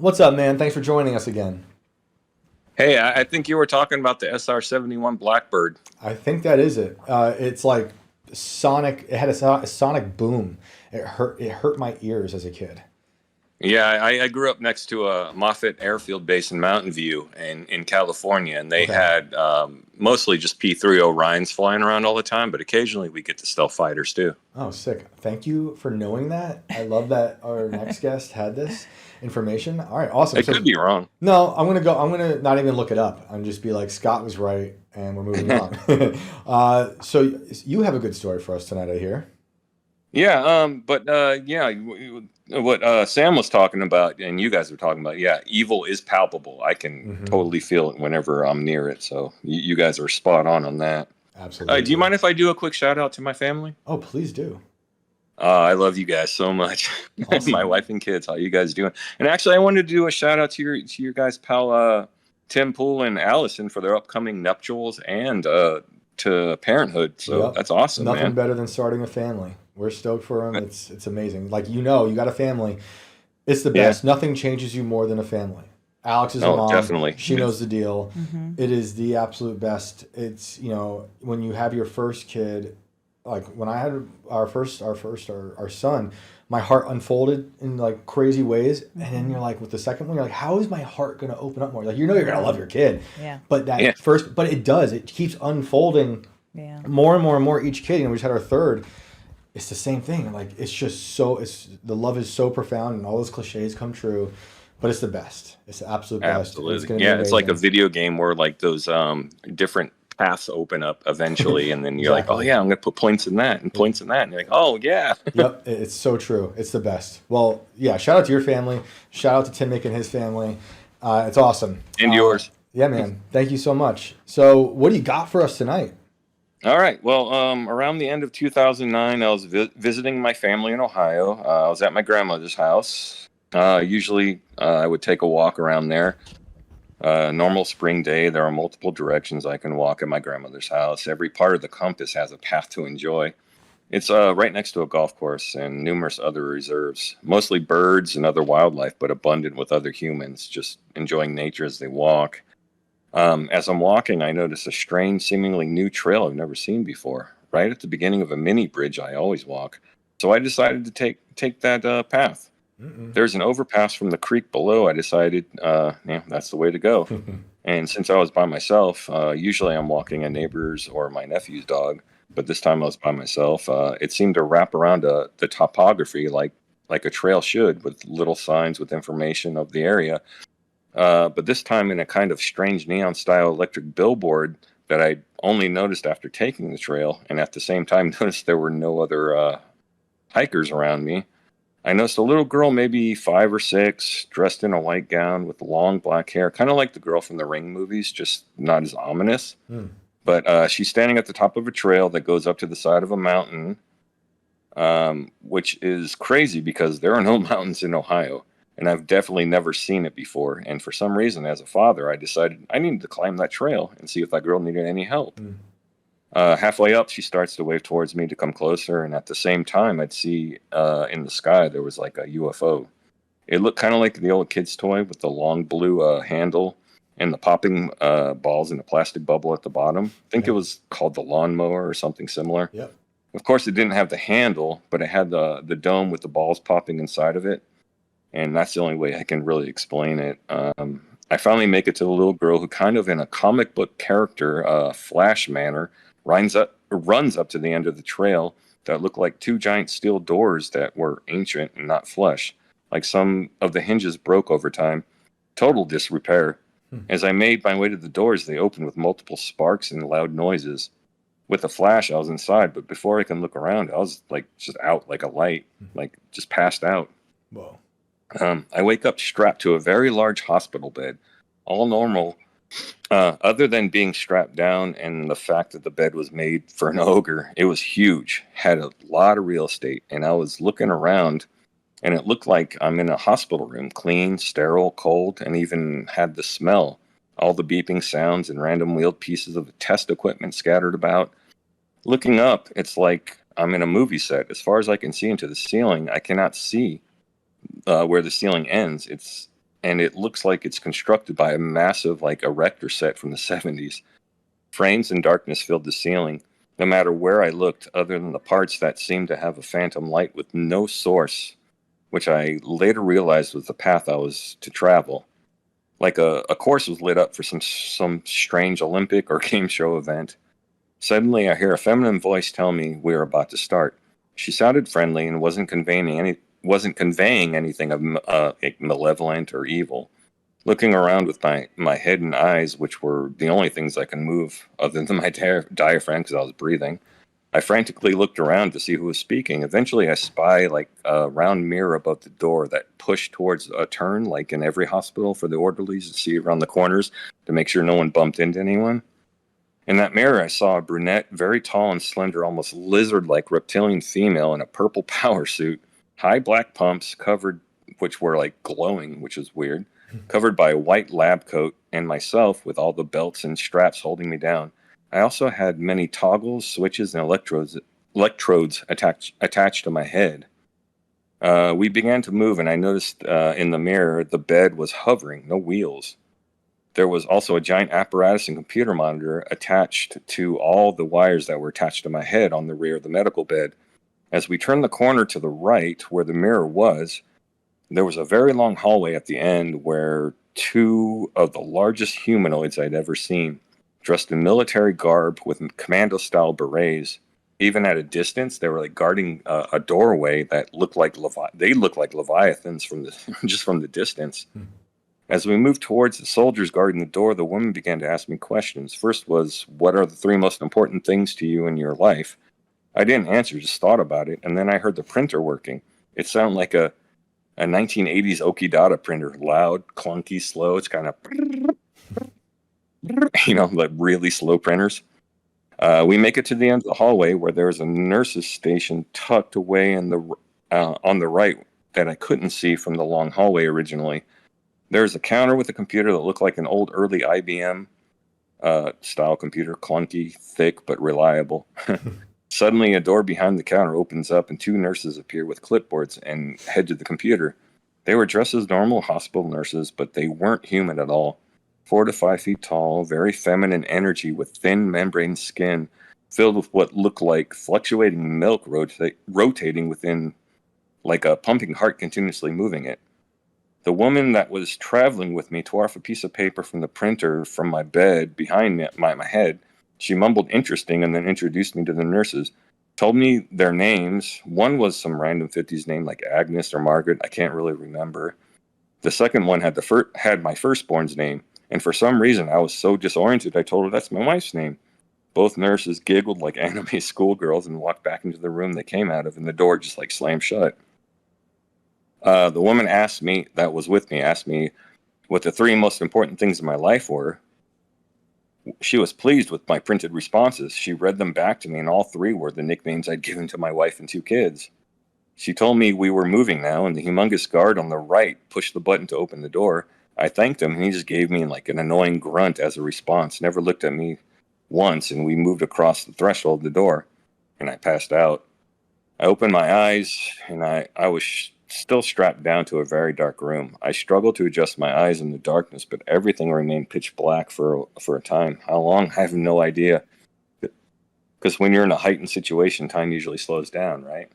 What's up, man? Thanks for joining us again. Hey, I think you were talking about the SR-71 Blackbird. I think that is it. It's like sonic. It had a sonic boom. It hurt. It hurt my ears as a kid. Yeah, I grew up next to a Moffett Airfield base in Mountain View in California, and they Okay. had mostly just P-3 Orions flying around all the time, but occasionally we get the stealth fighters too. Oh, sick. Thank you for knowing that. I love that our next guest had this information. All right, awesome. It could So, be wrong. no, I'm gonna go. I'm gonna not even look it up. I'm just be like Scott was right, and we're moving on. So you have a good story for us tonight, I hear. Yeah, yeah, what Sam was talking about, and you guys were talking about, yeah, evil is palpable. I can Hmm. totally feel it whenever I'm near it. So you guys are spot on that. Do you Absolutely. mind if I do a quick shout out to my family? Oh, please do. I love you guys so much. My Awesome. wife and kids. How you guys doing? And actually, I wanted to do a shout out to your guys' pal Tim Pool and Allison for their upcoming nuptials and to parenthood. So Yep. that's awesome, Nothing man. better than starting a family. We're stoked for them. It's amazing. Like you got a family. It's the Yeah. best. Nothing changes you more than a family. Alex is a Oh, mom. definitely. She knows the deal. Hmm. It is the absolute best. It's, when you have your first kid, like when I had our son, my heart unfolded in like crazy ways. And then you're like, with the second one, you're like, how is my heart going to open up more? Like, you're going to love your kid. Yeah. But Yeah. but it does. It keeps unfolding Yeah. more and more and more each kid. We just had our third. It's the same thing. Like it's just so it's the love is so profound and all those cliches come true, but it's the best. It's the absolute best. It's Absolutely. gonna be Yeah, it's like a amazing. video game where like those different paths open up eventually, and then you're like, oh Exactly. yeah, I'm gonna put points in that and points in that, and you're like, oh yeah. Yep, it's so true. It's the best. Well, yeah. Shout out to your family. Shout out to Tim Mick and his family. It's awesome. And yours. Yeah, man. Thank you so much. So, what do you got for us tonight? All right. Well, around the end of 2009, I was visiting my family in Ohio. I was at my grandmother's house. Usually, I would take a walk around there. Normal spring day, there are multiple directions I can walk at my grandmother's house. Every part of the compass has a path to enjoy. It's right next to a golf course and numerous other reserves, mostly birds and other wildlife, but abundant with other humans, just enjoying nature as they walk. As I'm walking, I notice a strange, seemingly new trail I've never seen before. Right at the beginning of a mini bridge I always walk, so I decided to take that path. Mm-mm. There's an overpass from the creek below. I decided, yeah, that's the way to go. And since I was by myself, usually I'm walking a neighbor's or my nephew's dog, but this time I was by myself. It seemed to wrap around the topography like a trail should, with little signs with information of the area, but this time in a kind of strange neon style electric billboard that I only noticed after taking the trail, and at the same time noticed there were no other hikers around me. I noticed a little girl, maybe 5 or 6, dressed in a white gown with long black hair, kind of like the girl from the Ring movies, just not as ominous. Mm. But she's standing at the top of a trail that goes up to the side of a mountain, which is crazy because there are no mountains in Ohio. And I've definitely never seen it before. And for some reason, as a father, I decided I needed to climb that trail and see if that girl needed any help. Mm. Halfway up, she starts to wave towards me to come closer. And at the same time, I'd see in the sky there was like a UFO. It looked kind of like the old kid's toy with the long blue handle and the popping balls in a plastic bubble at the bottom. I think it Yep. was called the lawnmower or something similar. Yep. Of course, it didn't have the handle, but it had the dome with the balls popping inside of it, and that's the only way I can really explain it. I finally make it to the little girl who, kind of in a comic book character, Flash manner, runs up to the end of the trail that looked like two giant steel doors that were ancient and not flush, like some of the hinges broke over time. Total disrepair. Hmm. As I made my way to the doors, they opened with multiple sparks and loud noises. With a flash, I was inside, but before I can look around, I was like just out like a light, like just passed out. Whoa. I wake up strapped to a very large hospital bed, all normal, other than being strapped down and the fact that the bed was made for an ogre. It was huge, had a lot of real estate, and I was looking around, and it looked like I'm in a hospital room, clean, sterile, cold, and even had the smell. All the beeping sounds and random wheeled pieces of test equipment scattered about. Looking up, it's like I'm in a movie set. As far as I can see into the ceiling, I cannot see where the ceiling ends. and it looks like it's constructed by a massive, like, erector set from the 70s. Frames and darkness filled the ceiling. No matter where I looked, other than the parts that seemed to have a phantom light with no source, which I later realized was the path I was to travel. Like a course was lit up for some strange Olympic or game show event. Suddenly, I hear a feminine voice tell me we were about to start. She sounded friendly and wasn't conveying anything of like malevolent or evil. Looking around with my head and eyes, which were the only things I can move other than my diaphragm because I was breathing, I frantically looked around to see who was speaking. Eventually, I spy like a round mirror above the door that pushed towards a turn, like in every hospital for the orderlies to see around the corners to make sure no one bumped into anyone. In that mirror, I saw a brunette, very tall and slender, almost lizard-like reptilian female in a purple power suit, high black pumps covered, which were like glowing, which is weird, covered by a white lab coat, and myself with all the belts and straps holding me down. I also had many toggles, switches, and electrodes attached to my head. We began to move, and I noticed in the mirror the bed was hovering, no wheels. There was also a giant apparatus and computer monitor attached to all the wires that were attached to my head on the rear of the medical bed. As we turned the corner to the right, where the mirror was, there was a very long hallway at the end where two of the largest humanoids I'd ever seen, dressed in military garb with commando-style berets. Even at a distance, they were like guarding a doorway that looked like they looked like leviathans from the just from the distance. As we moved towards the soldiers guarding the door, the woman began to ask me questions. First was, what are the three most important things to you in your life? I didn't answer, just thought about it, and then I heard the printer working. It sounded like a 1980s Okidata printer, loud, clunky, slow. It's kind of, like really slow printers. We make it to the end of the hallway where there's a nurse's station tucked away on the right that I couldn't see from the long hallway originally. There's a counter with a computer that looked like an old early IBM style computer, clunky, thick, but reliable. Suddenly, a door behind the counter opens up and two nurses appear with clipboards and head to the computer. They were dressed as normal hospital nurses, but they weren't human at all. 4 to 5 feet tall, very feminine energy with thin membrane skin, filled with what looked like fluctuating milk rotating within, like a pumping heart continuously moving it. The woman that was traveling with me tore off a piece of paper from the printer from my bed behind my head. She mumbled interesting and then introduced me to the nurses. Told me their names. One was some random 50s name like Agnes or Margaret. I can't really remember. The second one had my firstborn's name. And for some reason, I was so disoriented, I told her that's my wife's name. Both nurses giggled like anime schoolgirls and walked back into the room they came out of, and the door just like slammed shut. The woman that was with me asked me what the three most important things in my life were. She was pleased with my printed responses. She read them back to me, and all three were the nicknames I'd given to my wife and two kids. She told me we were moving now, and the humongous guard on the right pushed the button to open the door. I thanked him, and he just gave me like an annoying grunt as a response, never looked at me once, and we moved across the threshold of the door, and I passed out. I opened my eyes, and I was still strapped down to a very dark room. I struggled to adjust my eyes in the darkness, but everything remained pitch black for a time. How long? I have no idea. Because when you're in a heightened situation, time usually slows down, right?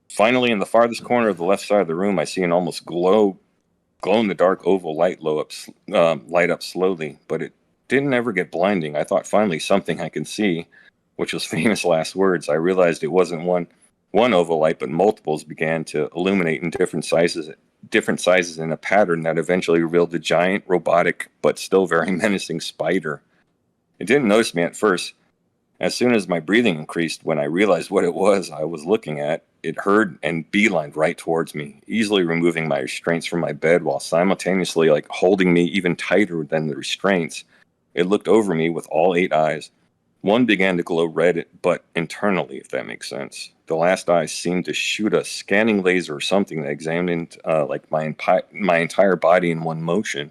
Finally, in the farthest corner of the left side of the room, I see an almost glow-in-the-dark oval light light up slowly, but it didn't ever get blinding. I thought finally something I can see, which was famous last words. I realized it wasn't one oval light, but multiples began to illuminate in different sizes in a pattern that eventually revealed the giant, robotic, but still very menacing spider. It didn't notice me at first. As soon as my breathing increased, when I realized what it was I was looking at, it heard and beelined right towards me, easily removing my restraints from my bed while simultaneously like holding me even tighter than the restraints. It looked over me with all 8 eyes. One began to glow red, but internally, if that makes sense. The last eye seemed to shoot a scanning laser or something that examined like my entire body in one motion.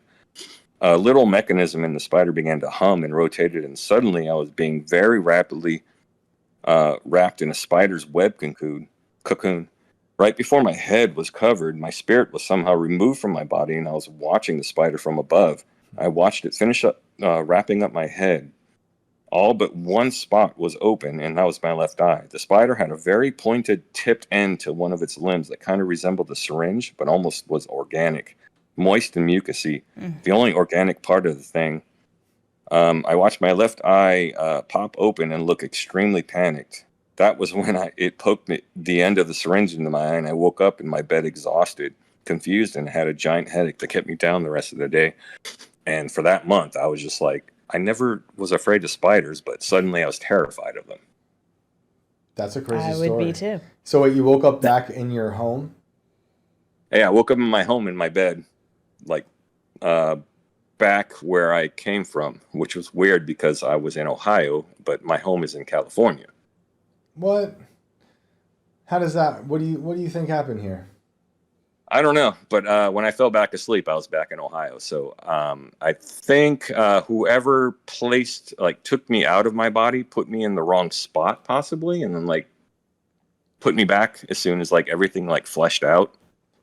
A little mechanism in the spider began to hum and rotated, and suddenly I was being very rapidly wrapped in a spider's web cocoon. Right before my head was covered, my spirit was somehow removed from my body, and I was watching the spider from above. I watched it finish up, wrapping up my head. All but one spot was open, and that was my left eye. The spider had a very pointed, tipped end to one of its limbs that kind of resembled a syringe, but almost was organic, moist and mucousy. The only organic part of the thing. I watched my left eye pop open and look extremely panicked. That was when it poked me, the end of the syringe into my eye, and I woke up in my bed exhausted, confused, and had a giant headache that kept me down the rest of the day. And for that month, I was just like, I never was afraid of spiders, but suddenly I was terrified of them. That's a crazy I story. would be too. So wait, you woke up back in your home? Yeah, I woke up in my home in my bed, like back where I came from, which was weird because I was in Ohio, but my home is in California. What? How does that? What do you think happened here? I don't know, but when I fell back asleep, I was back in Ohio. So I think whoever took me out of my body, put me in the wrong spot, possibly, and then put me back as soon as everything fleshed out.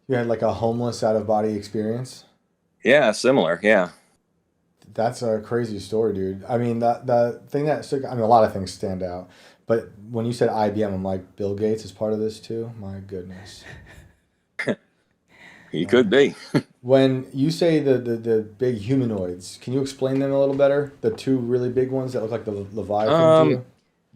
You had like a homeless out of body experience? Yeah, similar. Yeah. That's a crazy story, dude. I mean, the thing that stuck, I mean, a lot of things stand out, but when you said IBM, I'm like, Bill Gates is part of this too? My goodness. He could be. When you say the big humanoids, can you explain them a little better? The two really big ones that look like the Leviathan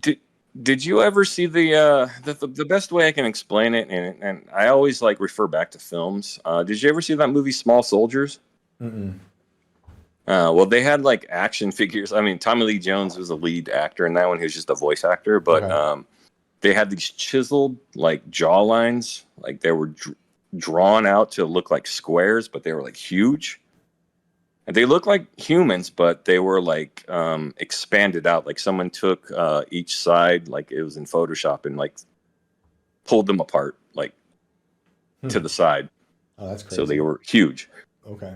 to you? Did you ever see the best way I can explain it, and I always refer back to films. Did you ever see that movie Small Soldiers? Mm-mm. Well, they had action figures. I mean, Tommy Lee Jones was the lead actor in that one. He was just a voice actor, but Okay. they had these chiseled jaw lines, they were drawn out to look like squares, but they were huge. And they looked like humans, but they were expanded out. Like someone took each side, it was in Photoshop, and pulled them apart to the side. Oh, that's crazy. So they were huge. Okay.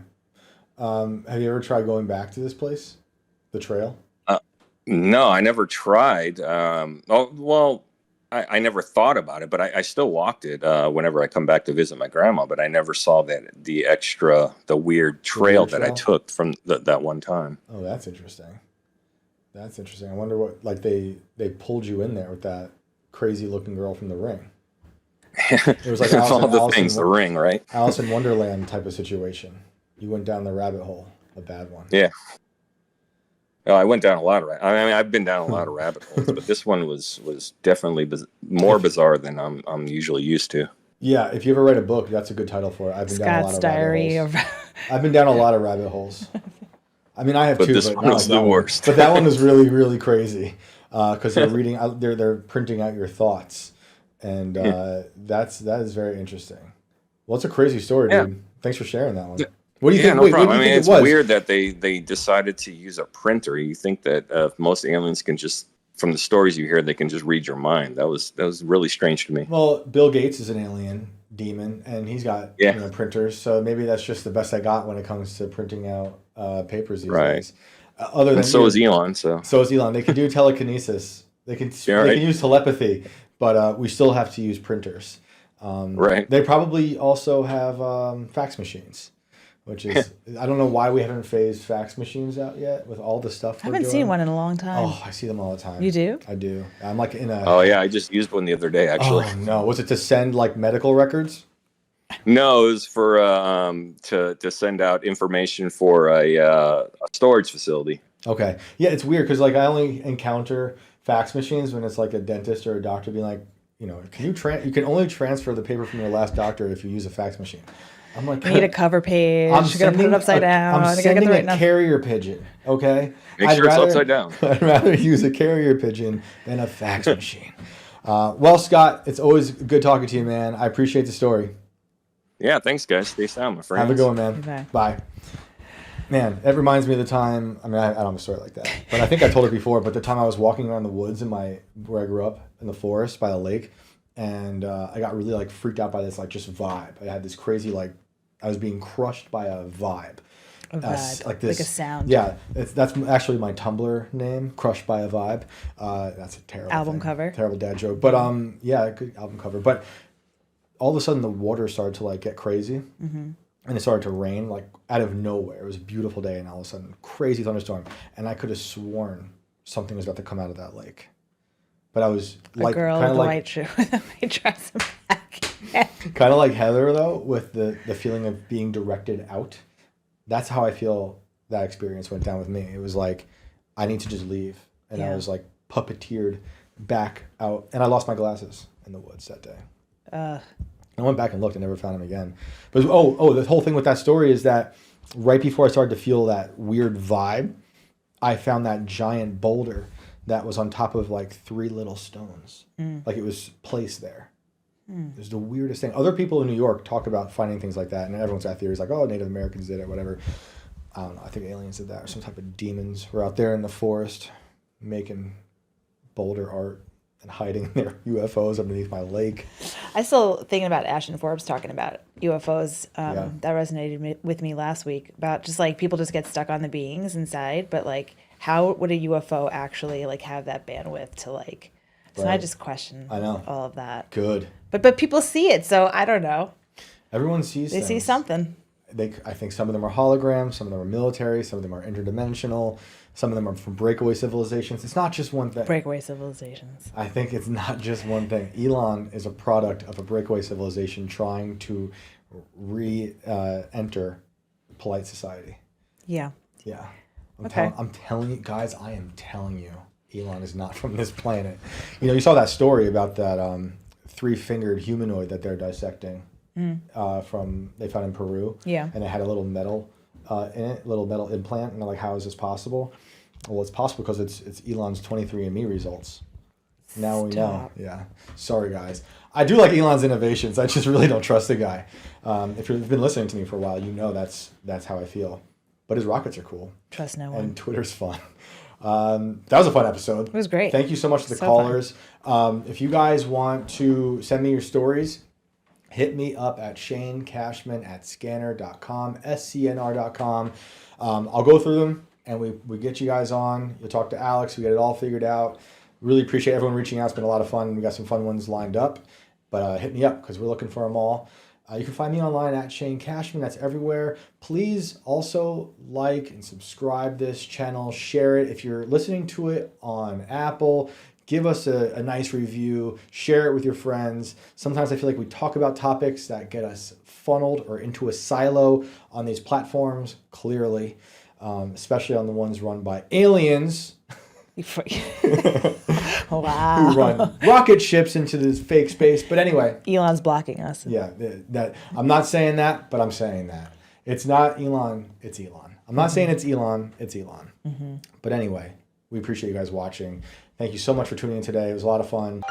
Have you ever tried going back to this place? The trail? No, I never tried. Oh, well, I never thought about it, but I still walked it whenever I come back to visit my grandma. But I never saw the weird trail that I took from that one time. Oh, that's interesting. That's interesting. I wonder what they pulled you in there with that crazy looking girl from The Ring. It was like The Ring, right? Alice in Wonderland type of situation. You went down the rabbit hole, a bad one. Yeah. Oh, I went down a lot of. I mean, I've been down a lot of rabbit holes, but this one was definitely more bizarre than I'm usually used to. Yeah, if you ever write a book, that's a good title for it. I've been down a lot of Diary rabbit holes. I've been down a lot of rabbit holes. I mean, I have two, this but one not was like the that worst. But that one was really, really crazy because they're reading, they're printing out your thoughts, and that is very interesting. Well, it's a crazy story, dude. Thanks for sharing that one. What do you think? No problem. I mean, it's it weird that they decided to use a printer. You think that most aliens can just, from the stories you hear, they can just read your mind. That was really strange to me. Well, Bill Gates is an alien demon, and he's got printers. So maybe that's just the best I got when it comes to printing out papers these days. Other than so is Elon. So is Elon. They can do telekinesis. They can use telepathy, but we still have to use printers. Right. They probably also have fax machines. Which is, I don't know why we haven't phased fax machines out yet with all the stuff. I haven't seen one in a long time. Oh, I see them all the time. You do? I do. I'm in a. Oh yeah, I just used one the other day actually. Oh no, was it to send medical records? No, it was for to send out information for a storage facility. Okay, yeah, it's weird because I only encounter fax machines when it's a dentist or a doctor being like, can you can only transfer the paper from your last doctor if you use a fax machine. I'm like, I need a cover page. You're gonna put it upside down. I'm sending a carrier pigeon. Okay, Make sure it's upside down. I'd rather use a carrier pigeon than a fax machine. Well, Scott, it's always good talking to you, man. I appreciate the story. Yeah, thanks, guys. Stay sound, my friends. Have a good one, man. Bye. Man, it reminds me of the time. I mean, I don't have a story like that, but I think I told it before. But the time I was walking around the woods where I grew up in the forest by the lake, and I got really freaked out by this just vibe. I had this crazy I was being crushed by a vibe. A vibe, like this, like a sound. Yeah, that's actually my Tumblr name, Crushed by a Vibe. That's a terrible album cover. Terrible dad joke. But yeah, good album cover. But all of a sudden the water started to like get crazy. Mm-hmm. And it started to rain like out of nowhere. It was a beautiful day, and all of a sudden, crazy thunderstorm. And I could have sworn something was about to come out of that lake. But I was like, a girl with a white shoe with a white dress and black. Kind of like Heather though, with the feeling of being directed out. That's how I feel that experience went down with me. It was like, I need to just leave, and I was like puppeteered back out, and I lost my glasses in the woods that day. I went back and looked and never found him again. But the whole thing with that story is that right before I started to feel that weird vibe, I found that giant boulder that was on top of like 3 little stones. Like it was placed there. It was the weirdest thing. Other people in New York talk about finding things like that, and everyone's got theories like, oh, Native Americans did it, whatever. I don't know. I think aliens did that, or some type of demons were out there in the forest making boulder art and hiding their UFOs underneath my lake. I still thinking about Ashton Forbes talking about UFOs. That resonated with me last week about just like people just get stuck on the beings inside, but like how would a UFO actually like have that bandwidth to like? So I just question all of that. Good. But people see it, so I don't know. Everyone sees They see something. I think some of them are holograms, some of them are military, some of them are interdimensional, some of them are from breakaway civilizations. It's not just one thing. Breakaway civilizations. I think it's not just one thing. Elon is a product of a breakaway civilization trying to enter polite society. Yeah. Yeah. Okay. I'm telling you, guys, I am telling you, Elon is not from this planet. You know, you saw that story about that 3-fingered humanoid that they're dissecting. They found in Peru. Yeah. And it had a little metal in it, little metal implant, and they're like, how is this possible? Well, it's possible because it's Elon's 23andMe results. Now we know. Yeah. Sorry, guys. I do like Elon's innovations. I just really don't trust the guy. If you've been listening to me for a while, you know that's how I feel. But his rockets are cool. Trust no one. And Twitter's fun. That was a fun episode. It was great. Thank you so much to the callers. If you guys want to send me your stories, hit me up at shanecashman@scanner.com, scnr.com. I'll go through them, and we get you guys on. You'll talk to Alex. We get it all figured out. Really appreciate everyone reaching out. It's been a lot of fun. We got some fun ones lined up. But hit me up because we're looking for them all. You can find me online at Shane Cashman. That's everywhere. Please also like and subscribe this channel. Share it. If you're listening to it on Apple, give us a nice review. Share it with your friends. Sometimes I feel like we talk about topics that get us funneled or into a silo on these platforms, clearly, especially on the ones run by aliens. Wow. Who run rocket ships into this fake space. But anyway. Elon's blocking us. Yeah, that I'm not saying that, but I'm saying that. It's not Elon, it's Elon. I'm not saying it's Elon, it's Elon. But anyway, we appreciate you guys watching. Thank you so much for tuning in today. It was a lot of fun.